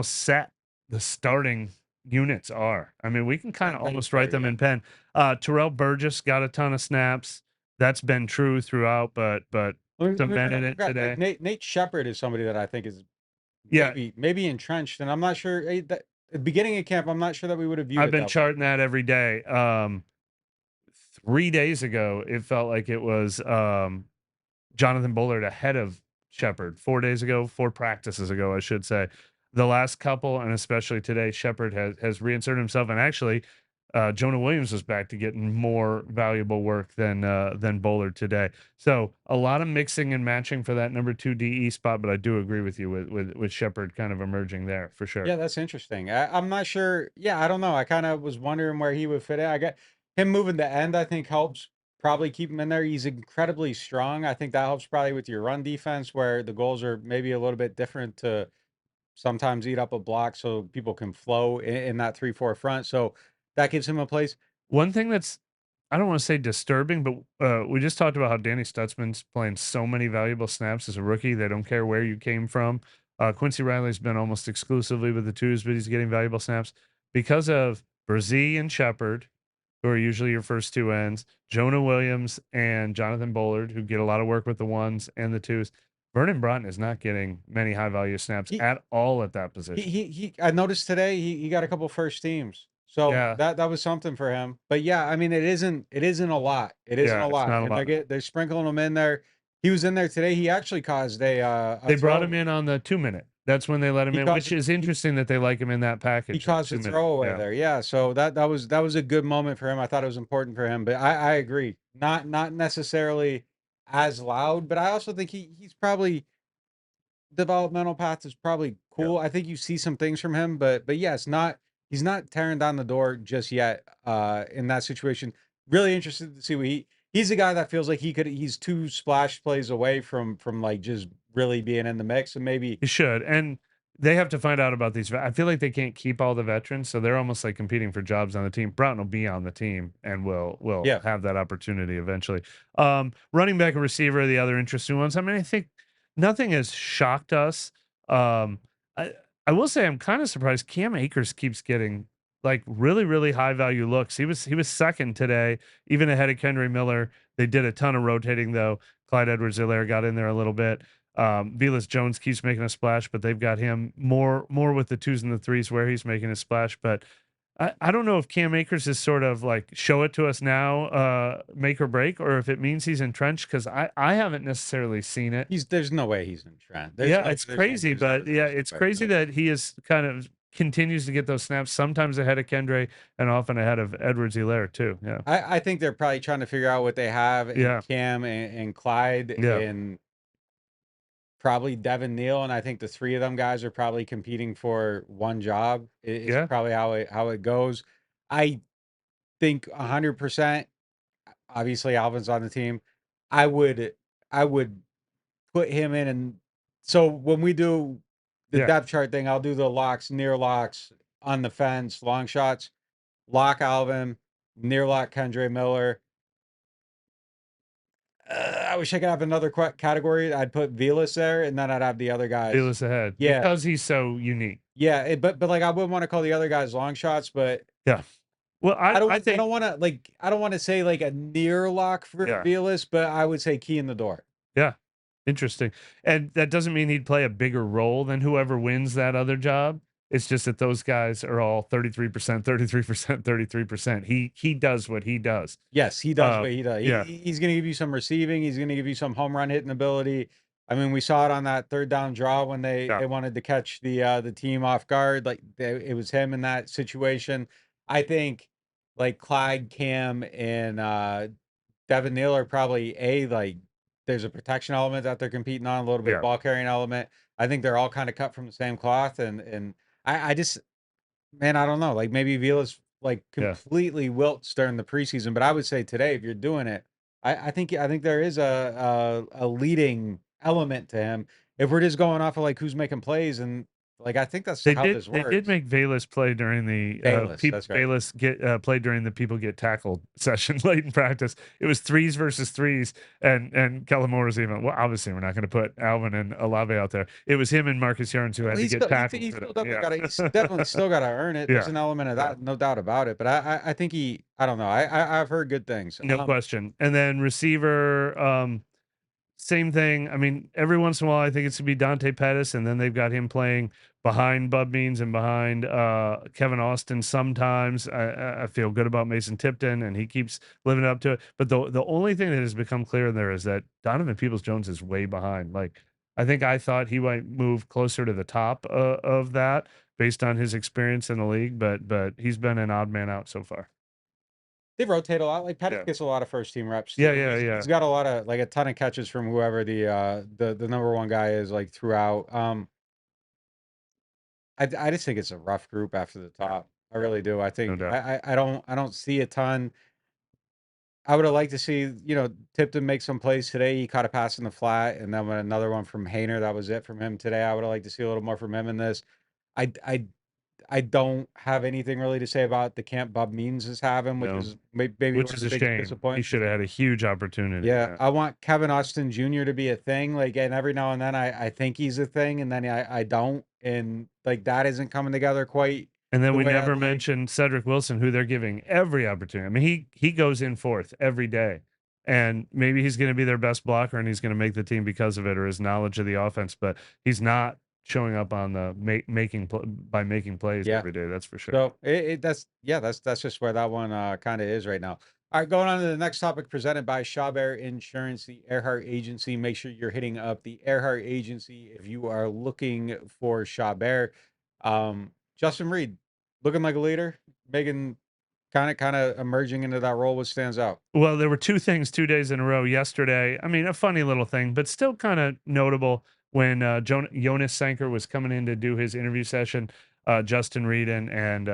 set the starting units are. I mean, we can kind of almost write them in pen. Terrell Burgess got a ton of snaps. That's been true throughout, but cemented it today. Nate Shepard is somebody that I think is maybe entrenched, and I'm not sure. At the beginning of camp, I'm not sure that we would have viewed it. I've been charting that every day. 3 days ago, it felt like it was Jonathan Bullard ahead of Shepard. 4 days ago, 4 practices ago, I should say. The last couple, and especially today, Shepard has reinserted himself, and actually Jonah Williams was back to getting more valuable work than Bullard today. So a lot of mixing and matching for that number 2 DE spot, but I do agree with you with Shepard kind of emerging there for sure. Yeah, that's interesting. I'm not sure. Yeah, I don't know. I kind of was wondering where he would fit in. I get him moving to end, I think helps probably keep him in there. He's incredibly strong. I think that helps probably with your run defense where the goals are maybe a little bit different to sometimes eat up a block so people can flow in that 3-4 front. So that gives him a place. One thing that's I don't want to say disturbing, but we just talked about how Danny Stutzman's playing so many valuable snaps as a rookie. They don't care where you came from. Quincy Riley's been almost exclusively with the twos, but he's getting valuable snaps because of Brzee and Shepard, who are usually your first two ends, Jonah Williams and Jonathan Bullard, who get a lot of work with the ones and the twos. Vernon Broughton is not getting many high value snaps at all at that position. I noticed today he got a couple first teams. So Yeah. that was something for him. But yeah, I mean it isn't a lot. It isn't Yeah, a it's lot. not a And lot. they're sprinkling him in there. He was in there today. He actually caused a They brought throw. him in on the 2-minute. That's when they let him He in, caused which is interesting that they like him in that package. he caused a 2-minute. throwaway Yeah. there. Yeah. So that was a good moment for him. I thought it was important for him. But I agree. Not necessarily as loud, but I also think he's probably developmental path is probably cool. I think you see some things from him, but yeah, he's not tearing down the door just yet in that situation. Really interested to see what he's a guy that feels like he's two splash plays away from like just really being in the mix, and maybe He should. And they have to find out about these. I feel like they can't keep all the veterans, so they're almost like competing for jobs on the team. Broughton will be on the team and will Yeah. have that opportunity eventually. Running back and receiver are the other interesting ones. I mean, I think nothing has shocked us. Um, I I will say I'm kind of surprised Cam Akers keeps getting like really, really high value looks. He was second today, even ahead of Kendry Miller. They did a ton of rotating though. Clyde Edwards-Helaire got in there a little bit. Velus Jones keeps making a splash, but they've got him more with the twos and the threes where he's making a splash. But I don't know if Cam Akers is sort of like show it to us now, make or break, or if it means he's entrenched, because I haven't necessarily seen it. there's no way he's in trend. Yeah, it's crazy, but yeah, it's crazy that he is kind of continues to get those snaps, sometimes ahead of Kendra and often ahead of Edwards-Helaire too. Yeah. I think they're probably trying to figure out what they have in Yeah. Cam and Clyde Yeah. and probably Devin Neal, and I think the three of them guys are probably competing for one job. It's Yeah. probably how it goes. I think 100%. Obviously, Alvin's on the team. I would put him in, and so when we do the Yeah. depth chart thing, I'll do the locks, near locks, on the fence, long shots, lock Alvin, near lock Kendra Miller. I wish I could have another category. I'd put Velus there, and then I'd have the other guys. Velus ahead. Yeah. Because he's so unique. Yeah, but like I wouldn't want to call the other guys long shots, but Yeah. Well, I think I don't want to say like a near lock for Yeah. Velus, but I would say key in the door. Yeah. Interesting. And that doesn't mean he'd play a bigger role than whoever wins that other job. It's just that those guys are all 33%, 33%, 33%. He does what he does. Yes, he does what he does. Yeah. He's going to give you some receiving. He's going to give you some home run hitting ability. I mean, we saw it on that third down draw when they wanted to catch the team off guard. Like it was him in that situation. I think like Clyde, Cam, and Devin Neal are probably like there's a protection element that they're competing on, a little bit of ball carrying element. I think they're all kind of cut from the same cloth, and I just, man, I don't know. Like maybe Vila's like completely wilts during the preseason, but I would say today, if you're doing it, I think there is a leading element to him. If we're just going off of like who's making plays, and like I think that's how this works. They did make Velus play during the Velus get play during the people get tackled session late in practice. It was threes versus threes, and Kellen Moore was even. Well, obviously we're not going to put Alvin and Olave out there. It was him and Marcus Yarns who had to get tackled. He's definitely still got to earn it. There's an element of that, no doubt about it. But I think I don't know. I've heard good things. No question. And then receiver. Same thing. I mean, every once in a while, I think it's to be Dante Pettis, and then they've got him playing behind Bub Means and behind Kevin Austin. Sometimes I feel good about Mason Tipton, and he keeps living up to it. But the only thing that has become clear there is that Donovan Peoples-Jones is way behind. Like I thought he might move closer to the top of that based on his experience in the league, but he's been an odd man out so far. They rotate a lot. Like Pettis gets a lot of first team reps. Yeah. He's got a ton of catches from whoever the number one guy is like throughout. I just think it's a rough group after the top. I really do. I think I don't see a ton. I would have liked to see, Tipton make some plays today. He caught a pass in the flat, and then another one from Hayner. That was it from him today. I would have liked to see a little more from him in this. I I don't have anything really to say about the camp Bob Means is having, which No. is maybe Which one of is the a biggest shame. He disappointments. should have had a huge opportunity. Yeah, I want Kevin Austin Jr. to be a thing, like, and every now and then I think he's a thing, and then I don't, and, like, that isn't coming together quite And then the we way I'd never like. mentioned Cedric Wilson, who they're giving every opportunity. I mean, he goes in fourth every day, and maybe he's going to be their best blocker, and he's going to make the team because of it or his knowledge of the offense. But he's not showing up on the making plays Yeah. every day. That's for sure. So that's just where that one kind of is right now. All right, going on to the next topic presented by Chabert Insurance, the Earhart Agency. Make sure you're hitting up the Earhart Agency if you are looking for Chabert. Justin Reed, looking like a leader, making kind of emerging into that role. What stands out? Well, there were two things 2 days in a row yesterday. I mean, a funny little thing, but still kind of notable when Jonas Sanker was coming in to do his interview session. Justin Reed and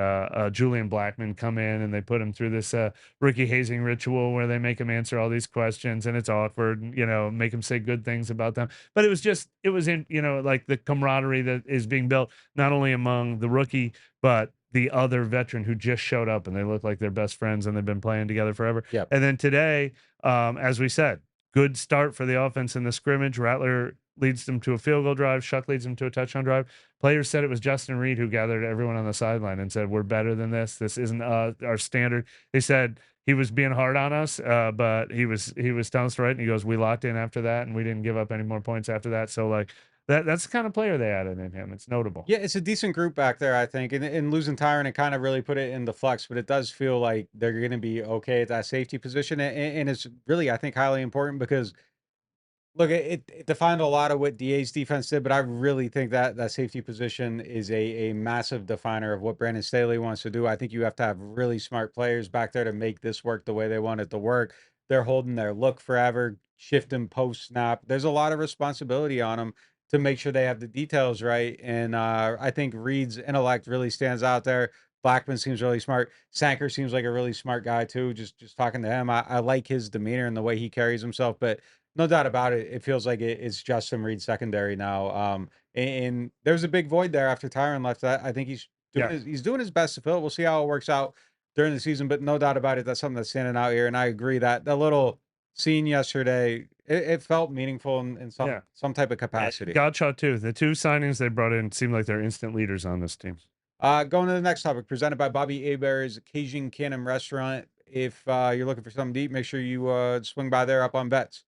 Julian Blackman come in and they put him through this rookie hazing ritual where they make him answer all these questions and it's awkward, make him say good things about them. But it was in, like the camaraderie that is being built not only among the rookie, but the other veteran who just showed up and they look like they're best friends and they've been playing together forever. Yep. And then today, as we said, good start for the offense in the scrimmage. Rattler leads them to a field goal drive. Shuck leads them to a touchdown drive. Players said it was Justin Reed who gathered everyone on the sideline and said, we're better than this. This isn't our standard. They said he was being hard on us, but he was telling us right. And he goes, we locked in after that and we didn't give up any more points after that. So like, that's the kind of player they added in him. It's notable. Yeah, it's a decent group back there, I think. And losing Tyron, it kind of really put it in the flex, but it does feel like they're going to be okay at that safety position. And it's really, I think, highly important because, look, it defined a lot of what DA's defense did, but I really think that that safety position is a massive definer of what Brandon Staley wants to do. I think you have to have really smart players back there to make this work the way they want it to work. They're holding their look forever, shifting post snap. There's a lot of responsibility on them to make sure they have the details right. And I think Reed's intellect really stands out there. Blackman seems really smart. Sanker seems like a really smart guy too. Just talking to him, I like his demeanor and the way he carries himself. But no doubt about it, it feels like it's Justin Reed secondary now. And there's a big void there after Tyron left. I think he's doing his best to fill it. We'll see how it works out during the season, but no doubt about it, that's something that's standing out here. And I agree that the little scene yesterday, it felt meaningful in some type of capacity. Godshot too. The two signings they brought in seem like they're instant leaders on this team. Going to the next topic, presented by Bobby Hebert's Cajun Cannon Restaurant. If you're looking for something to eat, make sure you swing by there up on Betts.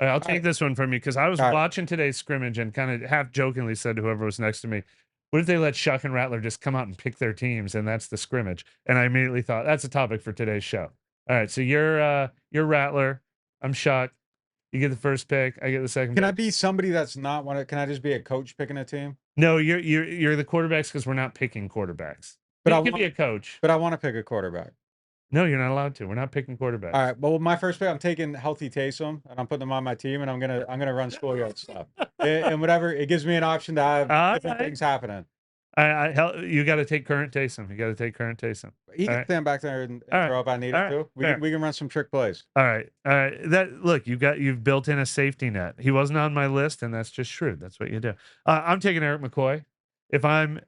I'll take this one from you because I was watching today's scrimmage and kind of half jokingly said to whoever was next to me, what if they let Shuck and Rattler just come out and pick their teams and that's the scrimmage? And I immediately thought that's a topic for today's show. All right, so you're Rattler, I'm Shuck. You get the first pick, I get the second. Can I be somebody that's not one? Can I just be a coach picking a team? No, you're the quarterbacks because we're not picking quarterbacks. But you can be a coach. But I want to pick a quarterback. No, you're not allowed to. We're not picking quarterbacks. All right. Well, my first pick, I'm taking Healthy Taysom, and I'm putting them on my team, and I'm gonna run Schoolyard stuff, and whatever it gives me an option to have different things happening. You got to take current Taysom. You got to take current Taysom. He can stand back there and throw up. I need it too. We can run some trick plays. All right. You've built in a safety net. He wasn't on my list, and that's just shrewd. That's what you do. I'm taking Eric McCoy. If I'm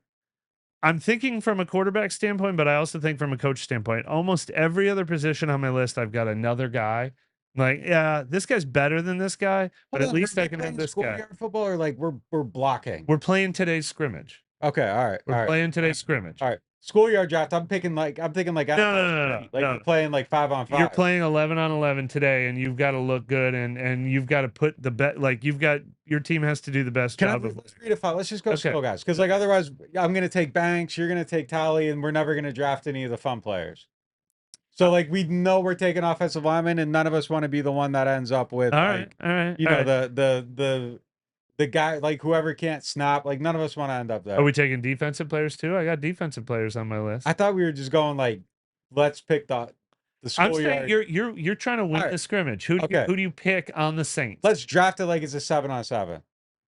thinking from a quarterback standpoint, but I also think from a coach standpoint. Almost every other position on my list, I've got another guy. Like, yeah, this guy's better than this guy, but at least I can have this guy. Football, or like we're blocking. We're playing today's scrimmage. Okay, all right. We're playing today's scrimmage. All right. Schoolyard draft. I'm thinking like no. Like you're playing like 5-on-5. You're playing 11-on-11 today, and you've got to look good, and you've got to put the bet. Like your team has to do the best job. Let's 3 to 5. Let's just go slow, guys, because like otherwise, I'm gonna take Banks, you're gonna take Tally, and we're never gonna draft any of the fun players. So like we know we're taking offensive linemen, and none of us want to be the one that ends up with all right. The guy, like whoever can't snap, like none of us want to end up there. Are we taking defensive players too? I got defensive players on my list. I thought we were just going like, let's pick the Schoolyard. I'm saying you're trying to win the scrimmage. Who do you pick on the Saints? Let's draft it like it's a 7-on-7.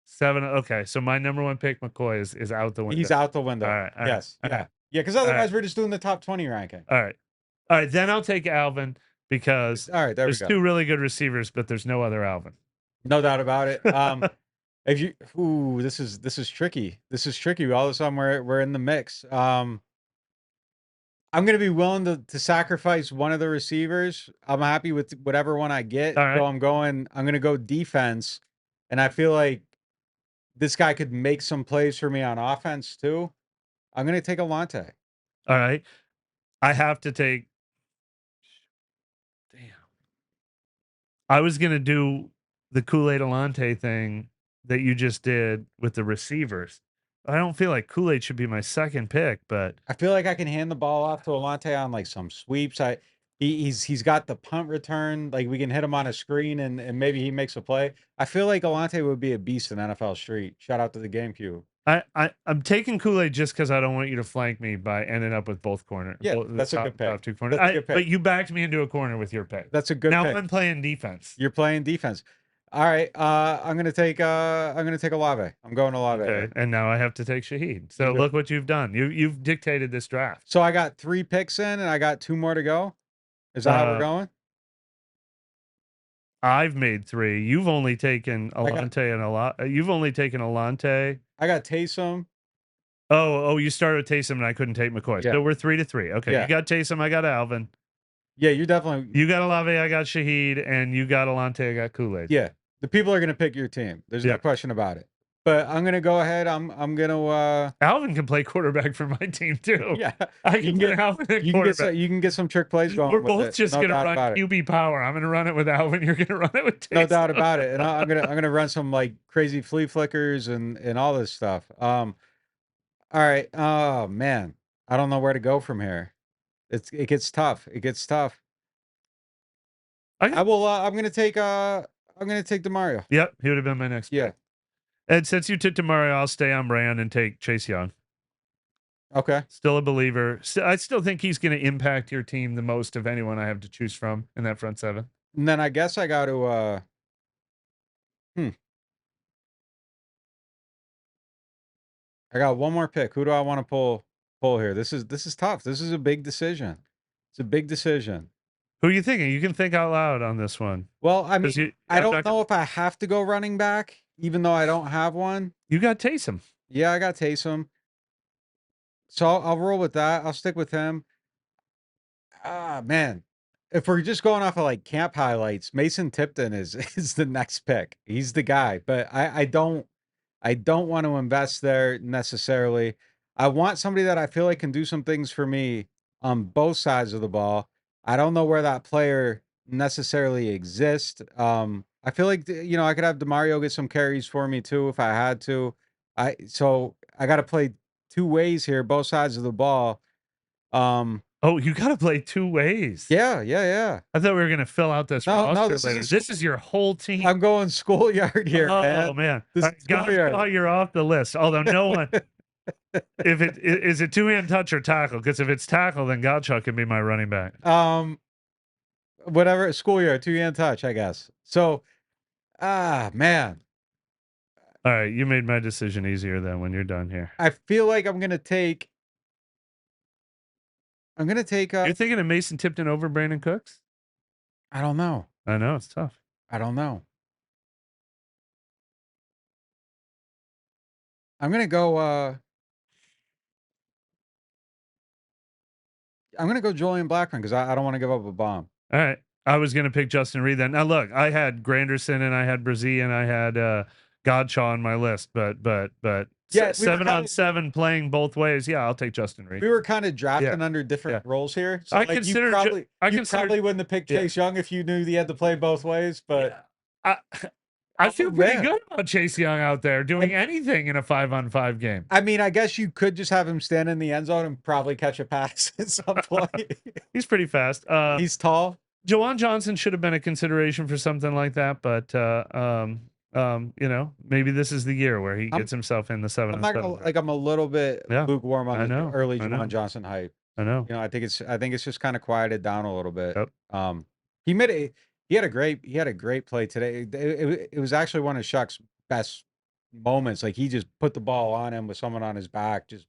7. Okay, so my number one pick, McCoy, is out the window. He's out the window. All right. Yes. Yeah. Yeah. Because otherwise, we're just doing the top 20 ranking. All right. Then I'll take Alvin because there's 2 really good receivers, but there's no other Alvin. No doubt about it. This is tricky. This is tricky. All of a sudden we're in the mix. I'm gonna be willing to sacrifice one of the receivers. I'm happy with whatever one I get. All So right. I'm gonna go defense, and I feel like this guy could make some plays for me on offense too. I'm gonna take Alante. All right. I have to take. Damn. I was gonna do the Kool-Aid Alante thing that you just did with the receivers. I don't feel like Kool-Aid should be my second pick, but I feel like I can hand the ball off to Alante on like some sweeps. He's got the punt return. Like we can hit him on a screen and maybe he makes a play. I feel like Alante would be a beast in NFL Street. Shout out to the GameCube. I'm taking Kool-Aid just because I don't want you to flank me by ending up with both corner. Yeah, The that's a top, good pick. top two corners. That's a good pick. But you backed me into a corner with your pick. That's a good now pick. I'm playing defense. You're playing defense. All right. I'm gonna take Olave. I'm going Olave. Okay, and now I have to take Shaheed. So look what you've done. You've dictated this draft. So I got 3 picks in and I got 2 more to go. Is that how we're going? I've made 3. You've only taken Alante and a lot. You've only taken Alante. I got Taysom. Oh, you started with Taysom and I couldn't take McCoy. Yeah. So we're 3-3. Okay, Yeah. you got Taysom, I got Alvin. Yeah, you're definitely. You got Olave, I got Shaheed, and you got Alante, I got Kool-Aid. Yeah, the people are gonna pick your team. There's no question about it. But I'm gonna go ahead. I'm gonna. Alvin can play quarterback for my team too. Yeah, I can get Alvin at quarterback. You can get some trick plays going. We're with both it. just No gonna doubt run about it. QB power. I'm gonna run it with Alvin. You're gonna run it with Taysom. No doubt about it. And I'm gonna run some like crazy flea flickers and all this stuff. All right. Oh man, I don't know where to go from here. It gets tough. It gets tough. I will. I'm gonna take DeMario. Yep, he would have been my next pick. And since you took DeMario, I'll stay on brand and take Chase Young. Okay. Still a believer. I still think he's going to impact your team the most of anyone I have to choose from in that front 7. And then I guess I got to. I got one more pick. Who do I want to pull here? This is tough. This is a big decision. It's a big decision. Who are you thinking? You can think out loud on this one. Well, I mean, I don't know if I have to go running back, even though I don't have one. You got Taysom. Yeah, I got Taysom. So I'll roll with that. I'll stick with him. Ah, man. If we're just going off of like camp highlights, Mason Tipton is the next pick. He's the guy, but I don't want to invest there necessarily. I want somebody that I feel like can do some things for me on both sides of the ball. I don't know where that player necessarily exists. I feel like I could have DeMario get some carries for me too if I had to. So I got to play 2 ways here, both sides of the ball. Oh, you got to play 2 ways. Yeah. I thought we were going to fill out this roster later. This is your whole team. I'm going Schoolyard here. Oh man, Schoolyard. You're off the list. Although no one, if it is it 2-hand touch or tackle? Because if it's tackle, then Gottschalk can be my running back. Whatever. Schoolyard, 2-hand touch, I guess. So, man. All right, you made my decision easier then when you're done here. I feel like I'm gonna take. You're thinking of Mason Tipton over Brandon Cooks? I don't know. I know it's tough. I don't know. I'm gonna go. I'm gonna go Julian Blackmon because I don't want to give up a bomb. All right, I was gonna pick Justin Reed then. Now look, I had Granderson and I had Brzee and I had Godshaw on my list, but yeah, 7-on-7 playing both ways. Yeah, I'll take Justin Reed. We were kind of drafting under different roles here. So I like, consider you probably wouldn't have picked Chase Young if you knew he had to play both ways. But I feel pretty good about Chase Young out there doing anything in a 5-on-5 game. I mean, I guess you could just have him stand in the end zone and probably catch a pass at some point. He's pretty fast. He's tall. Jawan Johnson should have been a consideration for something like that, but maybe this is the year where he gets himself in the 7-on-7. I'm a little bit lukewarm on the early Jawan Johnson hype. I know. I think it's just kind of quieted down a little bit. Yep. He had a great play today. It was actually one of Shuck's best moments. Like he just put the ball on him with someone on his back, just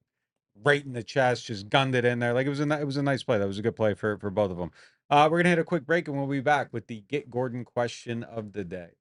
right in the chest, just gunned it in there. Like it was a nice play. That was a good play for both of them. We're gonna hit a quick break and we'll be back with the Get Gordon question of the day.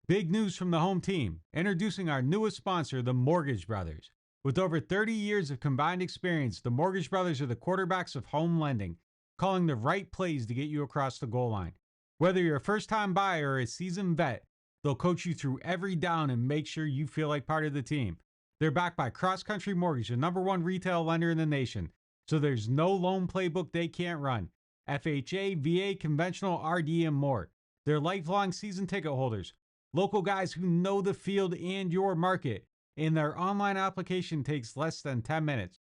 Big news from the home team. Introducing our newest sponsor, the Mortgage Brothers. With over 30 years of combined experience, the Mortgage Brothers are the quarterbacks of home lending, calling the right plays to get you across the goal line. Whether you're a first-time buyer or a seasoned vet, they'll coach you through every down and make sure you feel like part of the team. They're backed by Cross Country Mortgage, the #1 retail lender in the nation, so there's no loan playbook they can't run. FHA, VA, conventional, RD, and more. They're lifelong season ticket holders, local guys who know the field and your market, and their online application takes less than 10 minutes.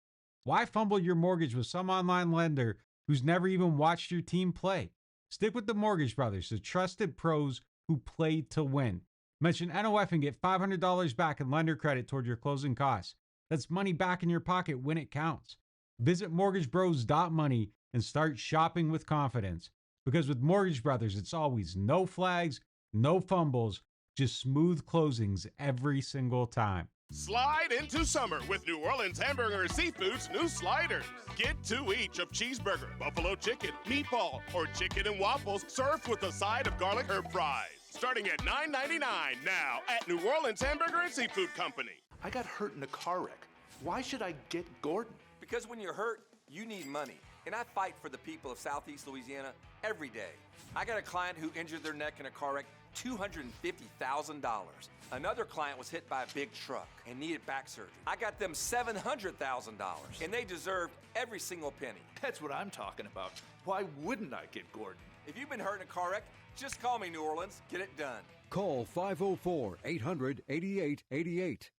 Why fumble your mortgage with some online lender who's never even watched your team play? Stick with the Mortgage Brothers, the trusted pros who play to win. Mention NOF and get $500 back in lender credit toward your closing costs. That's money back in your pocket when it counts. Visit mortgagebros.money and start shopping with confidence. Because with Mortgage Brothers, it's always no flags, no fumbles, just smooth closings every single time. Slide into summer with New Orleans Hamburger and Seafood's new sliders. Get 2 each of cheeseburger, buffalo chicken, meatball, or chicken and waffles served with a side of garlic herb fries. Starting at $9.99 now at New Orleans Hamburger and Seafood Company. I got hurt in a car wreck. Why should I get Gordon? Because when you're hurt, you need money. And I fight for the people of Southeast Louisiana every day. I got a client who injured their neck in a car wreck, $250,000. Another client was hit by a big truck and needed back surgery. I got them $700,000, and they deserved every single penny. That's what I'm talking about. Why wouldn't I get Gordon? If you've been hurt in a car wreck, just call me, New Orleans. Get it done. Call 504-800-8888.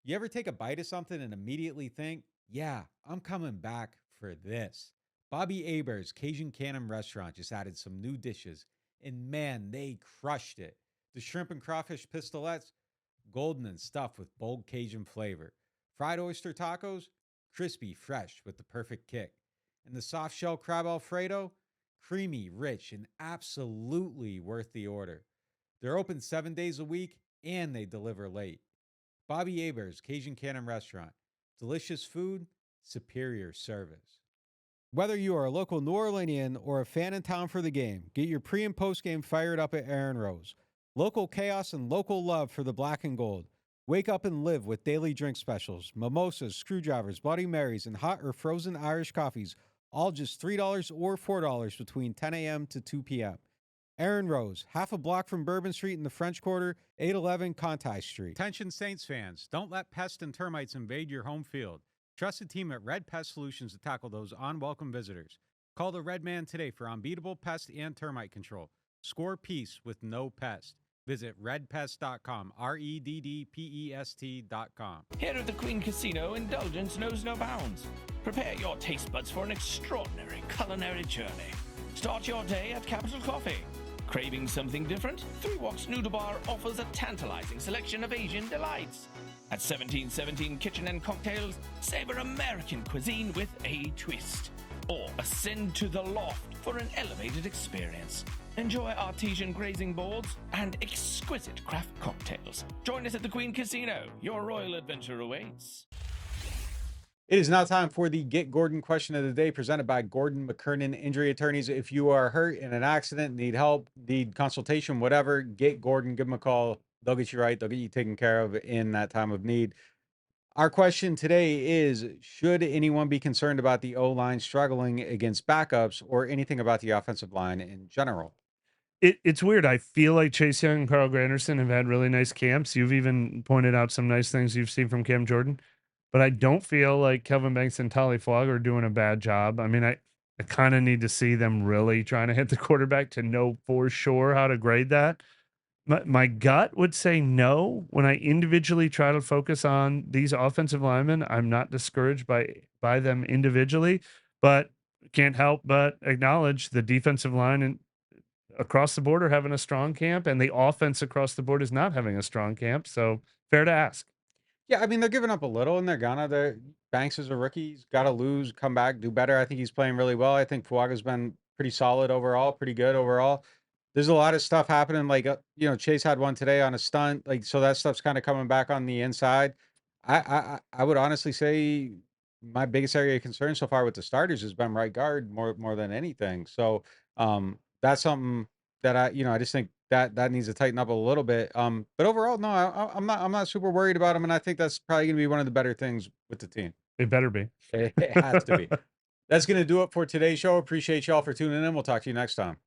You ever take a bite of something and immediately think, yeah, I'm coming back for this? Bobby Hebert's Cajun Cannon Restaurant just added some new dishes, and man, they crushed it. The shrimp and crawfish pistolets, golden and stuffed with bold Cajun flavor. Fried oyster tacos, crispy, fresh with the perfect kick. And the soft shell crab Alfredo, creamy, rich, and absolutely worth the order. They're open 7 days a week, and they deliver late. Bobby Hebert's Cajun Cannon Restaurant. Delicious food, superior service. Whether you are a local New Orleanian or a fan in town for the game, get your pre- and post-game fired up at Aaron Rose. Local chaos and local love for the black and gold. Wake up and live with daily drink specials, mimosas, screwdrivers, Bloody Marys, and hot or frozen Irish coffees, all just $3 or $4 between 10 a.m. to 2 p.m. Aaron Rose, half a block from Bourbon Street in the French Quarter, 811 Conti Street. Attention Saints fans, don't let pests and termites invade your home field. Trust the team at Red Pest Solutions to tackle those unwelcome visitors. Call the Red Man today for unbeatable pest and termite control. Score peace with no pest. Visit redpest.com, REDDPEST.com. Here at the Queen Casino, indulgence knows no bounds. Prepare your taste buds for an extraordinary culinary journey. Start your day at Capital Coffee. Craving something different? Three Walks Noodle Bar offers a tantalizing selection of Asian delights. At 1717 Kitchen and Cocktails, savor American cuisine with a twist. Or ascend to the loft for an elevated experience. Enjoy artesian grazing boards and exquisite craft cocktails. Join us at the Queen Casino. Your royal adventure awaits. It is now time for the Get Gordon question of the day, presented by Gordon McKernan Injury Attorneys. If you are hurt in an accident, need help, need consultation, whatever, get Gordon, give them a call. They'll get you right. They'll get you taken care of in that time of need. Our question today is, should anyone be concerned about the O-line struggling against backups or anything about the offensive line in general? It's weird. I feel like Chase Young and Carl Granderson have had really nice camps. You've even pointed out some nice things you've seen from Cam Jordan. But I don't feel like Kelvin Banks and Tolly Flog are doing a bad job. I mean, I kind of need to see them really trying to hit the quarterback to know for sure how to grade that. My gut would say no. When I individually try to focus on these offensive linemen, I'm not discouraged by them individually, but can't help but acknowledge the defensive line and across the board are having a strong camp, and the offense across the board is not having a strong camp. So fair to ask. Yeah, I mean, they're giving up a little, and they're gonna. Banks is a rookie. He's got to lose, come back, do better. I think he's playing really well. I think Fuaga's been pretty solid overall, pretty good overall. There's a lot of stuff happening. Like, Chase had one today on a stunt. Like, so that stuff's kind of coming back on the inside. I would honestly say my biggest area of concern so far with the starters has been right guard more than anything. So that's something that I just think that needs to tighten up a little bit. But overall, no, I'm not super worried about him, and I think that's probably going to be one of the better things with the team. It better be. It has to be. That's going to do it for today's show. Appreciate y'all for tuning in. We'll talk to you next time.